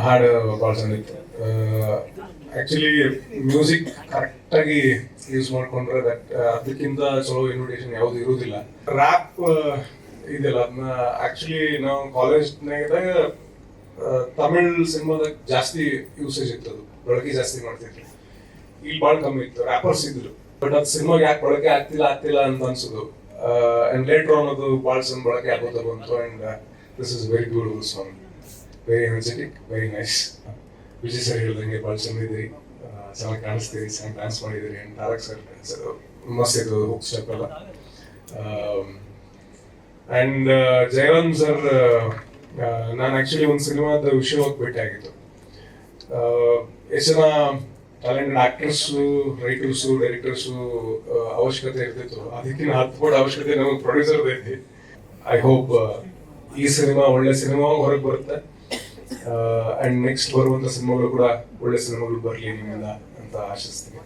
ಹಾಡು ಭಾಳ ಚಂದಿತ್ತು. Actually music ಕರೆಕ್ಟಾಗಿ ಯೂಸ್ ಮಾಡಿಕೊಂಡ್ರೆ ಅದಕ್ಕಿಂತ ಚಲೋ ಇನ್ವಿಟೇಷನ್ ಯಾವುದು ಇರುವುದಿಲ್ಲ. ರ್ಯಾಪ್ ಇದೆಯಲ್ಲ, ಅದನ್ನ ಆ್ಯಕ್ಚುಲಿ ನಾವು ಕಾಲೇಜ್ನಾಗ ತಮಿಳ್ ಸಿನಿಮಾದಾಗ ಜಾಸ್ತಿ ಯೂಸೇಜ್ ಇತ್ತು, ಅದು ಬಳಕೆ ಜಾಸ್ತಿ ಮಾಡ್ತಿದ್ರು. ಇಲ್ಲಿ ಭಾಳ ಕಮ್ಮಿ ಇತ್ತು, ರ್ಯಾಪರ್ಸ್ ಇದ್ರು, ಬಟ್ ಅದು ಸಿನಿಮಾಗೆ ಯಾಕೆ ಬಳಕೆ ಆಗ್ತಿಲ್ಲ ಅಂತ ಅನ್ಸೋದು. ಆ್ಯಂಡ್ ಲೇಟರ್ ಆನ್ ಅದು ಭಾಳ ಚಂದ ಬಳಕೆ ಆಗೋದು ಬಂತು. And this is very beautiful song, very energetic, very nice. Vijay sir ಹೇಳ್ದಂಗೆ ಭಾಳ ಚಂದ ಇದ್ರಿ, ಚೆನ್ನಾಗಿ ಕಾಣಿಸ್ತೀರಿ, ಚೆನ್ನಾಗಿ ಡ್ಯಾನ್ಸ್ ಮಾಡಿದಿರಿ. ಆ್ಯಂಡ್ ತಾರಕ್ ಸರ್ ಮಸ್ತ್ ಇತ್ತು ಹುಕ್ ಸ್ಟೆಪ್ ಎಲ್ಲ. ಆ್ಯಂಡ್ ಜಯರಾಮ್ ಸರ್, ನಾನು ಆ್ಯಕ್ಚುಲಿ ಒಂದು ಸಿನಿಮಾದ ವಿಷಯವಾಗಿ ಭೇಟಿ ಆಗಿತ್ತು. ಎಷ್ಟು ಜನ ಟ್ಯಾಲೆಂಟೆಡ್ ಆಕ್ಟರ್ಸು, ರೈಟರ್ಸು, ಡೈರೆಕ್ಟರ್ಸು ಅವಶ್ಯಕತೆ ಇರ್ತಿತ್ತು, ಅದಕ್ಕಿಂತ 10 ಪಟ್ಟು ಅವಶ್ಯಕತೆ ನಮಗೆ ಪ್ರೊಡ್ಯೂಸರ್ದು ಐತಿ. ಐ ಹೋಪ್ ಈ ಸಿನಿಮಾ ಒಳ್ಳೆ ಸಿನಿಮಾ ಹೊರಗೆ ಬರುತ್ತೆ. ಆ್ಯಂಡ್ ನೆಕ್ಸ್ಟ್ ಬರುವಂಥ ಸಿನಿಮಾಗಳು ಕೂಡ ಒಳ್ಳೆ ಸಿನಿಮಾಗಳು ಬರಲಿ ನಿಮ್ಮಿಂದ ಅಂತ ಆಶಿಸ್ತೀನಿ.